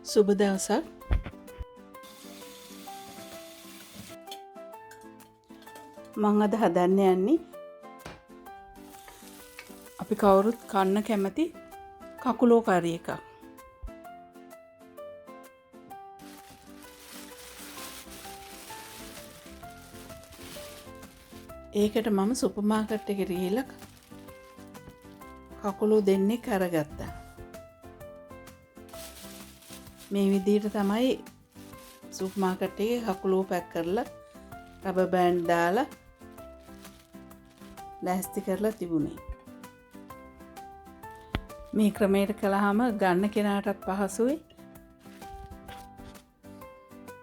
සුබ දවසක්. මං අද හදන්න යන්නේ අපි කවුරුත් කන්න කැමති කකුලෝ කරි එකක්. ඒකට මම සුපර් මාකට් එකට ගිහලා කකුලෝ දෙන්නෙක් අරගත්තා. මේ විදිහට තමයි සුපර් මාකට් එකේ කකුලෝ පැක් කරලා රබර් බෑන්ඩ් දාලා ලෑස්ති කරලා තිබුණේ. මේ ක්‍රමයට කළාම ගන්න කෙනාටත් පහසුයි.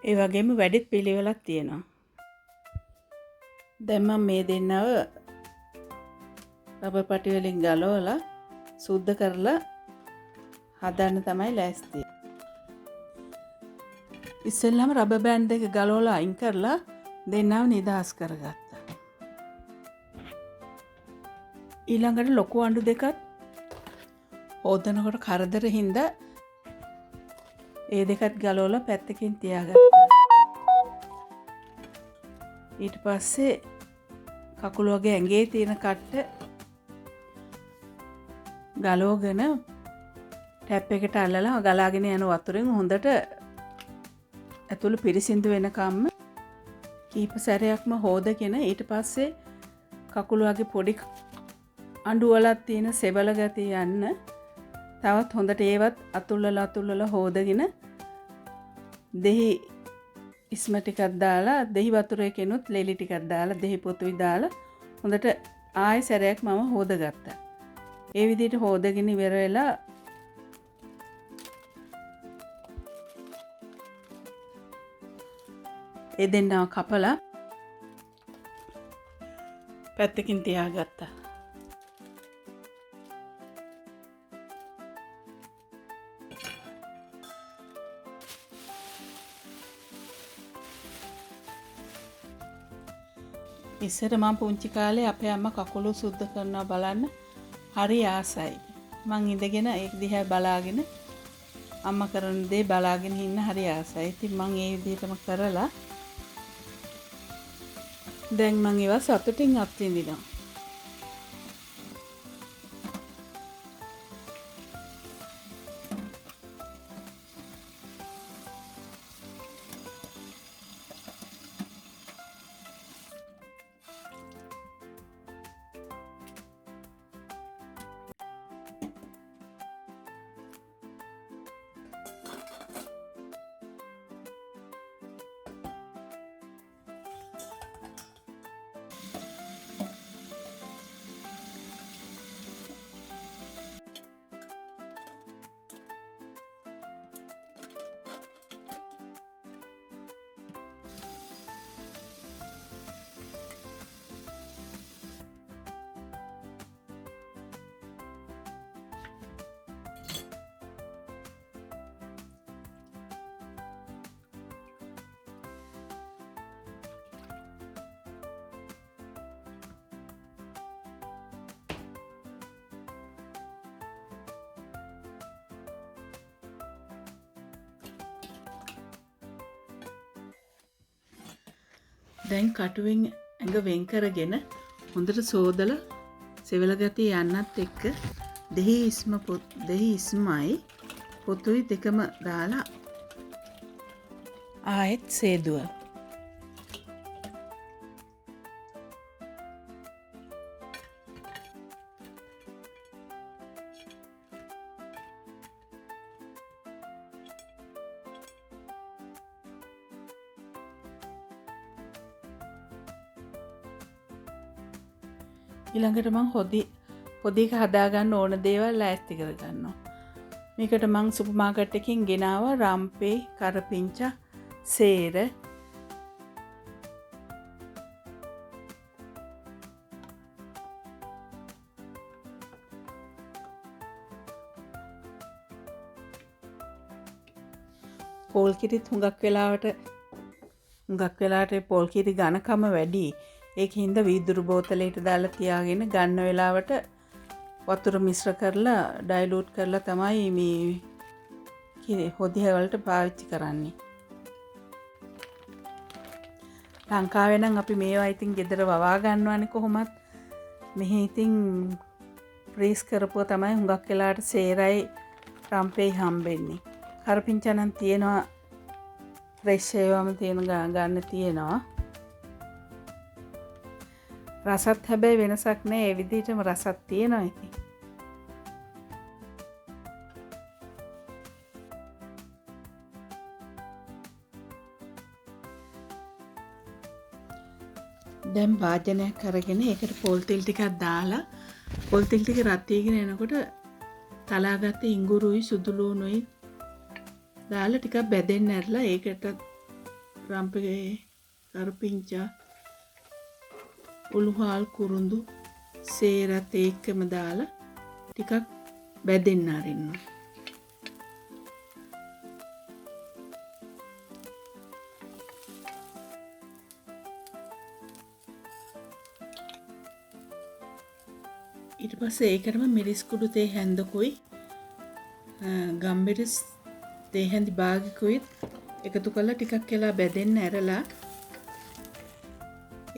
ඒ වගේම වැඩිත් පිළිවෙලක් තියෙනවා. දැන් මම මේ දෙන්නව රබර් පටි වලින් ගලවලා සුද්ධ කරලා හදන්න තමයි ලෑස්ති. ඉස්සෙල්ලාම රබර් බෑන්ඩ් එක ගලවලා අයින් කරලා දෙන්නව නිදහස් කරගත්තා. ඊළඟට ලොකු අඬු දෙකත් හොදනකොට කරදර හින්දා ඒ දෙකත් ගලවලා පැත්තකින් තියාගත්තා. ඊට පස්සේ කකුල වගේ ඇඟේ තියෙන කට්ට ගලවගෙන ටැප් එකට අල්ලලා ගලාගෙන යන වතුරෙන් හොඳට ඇතුළ පිරිසිදු වෙනකම්ම කීප සැරයක්ම හොදගෙන ඊට පස්සේ කකුල වගේ පොඩි අඬු වලක් තියෙන සෙබල ගතිය යන්න තවත් හොඳට ඒවත් අතුල්ලලා හොදගෙන දෙහි ඉස්ම ටිකක් දාලා දෙහි වතුරේ කෙනුත් ලෙලි ටිකක් දාලා දෙහි පොතුයි දාලා හොඳට ආයෙ සැරයක් මම හොදගත්තා. ඒ විදිහට හොදගෙන ඉවර වෙලා ඒ දෙන්නව කපලා පැත්තකින් තියාගත්තා. ඉස්සර මම පුංචි කාලේ අපේ අම්මා කකුල සුද්ධ කරනවා බලන්න හරි ආසයි. මං ඉඳගෙන ඒක දිහා බලාගෙන අම්මා කරන දේ බලාගෙන ඉන්න හරි ආසයි. ඉතින් මං ඒ විදිහටම කරලා දැන් මං ඒවා සතුටින් අත්විඳිනවා. දැන් කටුවෙන් ඇඟ වෙන් කරගෙන හොඳට සෝදලා සෙවල ගතිය යන්නත් එක්ක දෙහි ඉස්මයි පොතුයි දෙකම දාලා ආයෙත් සේදුව. ඊළඟට මං හොදික හදාගන්න ඕන දේවල් ලෑස්ති කරගන්නවා. මේකට මං සුපර් මාකට් එකකින් ගෙනාවා රම්පේ, කරපිංචා, සේර, පෝල් කිරිත් හුඟක් වෙලාවට පෝල් කිරි ඝනකම වැඩි. ඒක හින්දා වීදුරු බෝතලයකට දාලා තියාගෙන ගන්න වෙලාවට වතුර මිශ්‍ර කරලා ඩයිලූට් කරලා තමයි මේ හොදිය වලට පාවිච්චි කරන්නේ. ලංකාවේ නම් අපි මේවා ඉතින් ගෙදර වවා ගන්නවානේ කොහොමත්. මෙහි ඉතින් ප්‍රීස් කරපුවා තමයි හුඟක් වෙලාට සේරයි රම්පෙයි හම්බෙන්නේ. කරපිංචා නම් තියෙනවා ෆ්‍රෙෂ් ඒවාම තියෙන ගන්න තියෙනවා. රසත් හැබැයි වෙනසක් නෑ. ඒ විදිහටම රසත් තියෙනවා ඉතින්. දැන් වාජනයක් අරගෙන ඒකට පොල් තෙල් ටිකක් දාලා පොල් තෙල් ටික රත් වීගෙන එනකොට තලාගත්ත ඉඟුරුයි සුදු ලුණුයි දාලා ටිකක් බැදෙන්න ඇරලා ඒකට රම්පේ කරපිංචා උළුහාල් කුරුඳු සේරත් ඒකම දාලා ටිකක් බැදෙන්න අරින්න. ඊට පස්සේ ඒකටම මිරිස් කුඩු තේ හැන්දකුයි ගම්බිරිස් තේ හැඳි භාගිකුයි එකතු කරලා ටිකක් වෙලා බැදෙන්න ඇරලා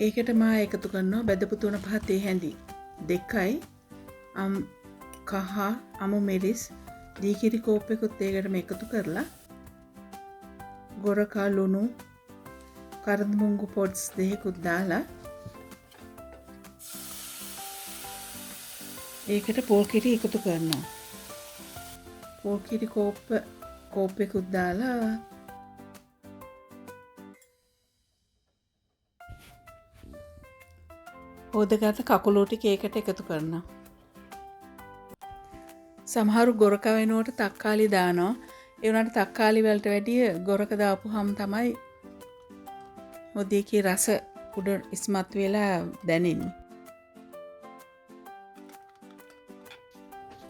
ඒකට මා එකතු කරනවා බැදපු 3-5 තේ හැඳි දෙකයි කහ අමු මිරිස් දීකිරි කෝප්පෙකුත් ඒකටම එකතු කරලා ගොරකා ලුණු කරඳ මුංගු පොඩ්ස් දෙකකුත් දාලා ඒකට පොල් කිරි එකතු කරනවා. පොල් කිරි කෝප්පෙකුත් දාලා හොදගත්ත කකුලු ටික ඒකට එකතු කරනවා. සමහරු ගොරක වෙනුවට තක්කාලි දානවා. ඒ වුණාට තක්කාලි වලට වැඩිය ගොරක දාපුවාම තමයි හොදියේ රස උඩ ඉස්මතු වෙලා දැනෙන්නේ.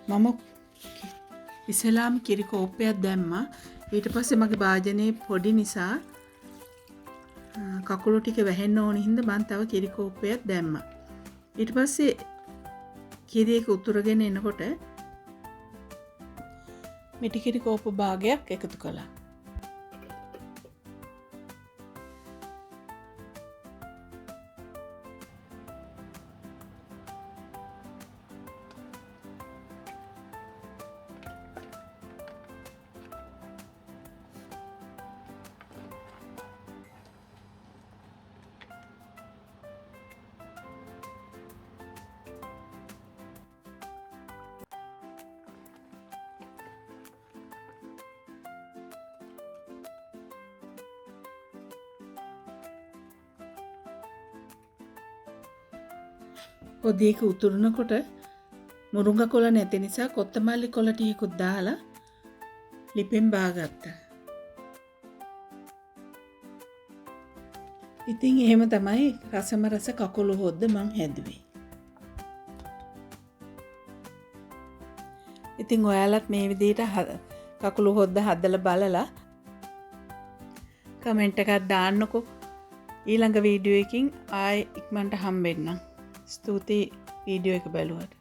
මම ඉස්සෙල්ලාම කිරි කෝප්පයක් දැම්මා. ඊට පස්සේ මගේ භාජනයේ පොඩි නිසා කකුළු ටික වැහෙන්න ඕන හින්දා මම තව කිරි කෝප්පයක් දැම්මා. ඊට පස්සේ කිරි එක උතුරගෙන එනකොට මිටි කිරි කෝප්ප භාගයක් එකතු කළා. හොදියක උතුරනකොට මුරුංග කොළ නැති නිසා කොත්තමල්ලි කොළ ටිකකුත් දාලා ලිපෙන් බාගත්තා. ඉතින් එහෙම තමයි රසම රස කකුළු හොද්ද මං හැදුවේ. ඉතින් ඔයාලත් මේ විදිහට කකුළු හොද්ද හදලා බලලා කමෙන්ට් එකක් දාන්නකෝ. ඊළඟ වීඩියෝ එකකින් ආයෙ ඉක්මනට හම්බෙන්නම්. ස්තුතියි වීඩියෝ එක බලුවට.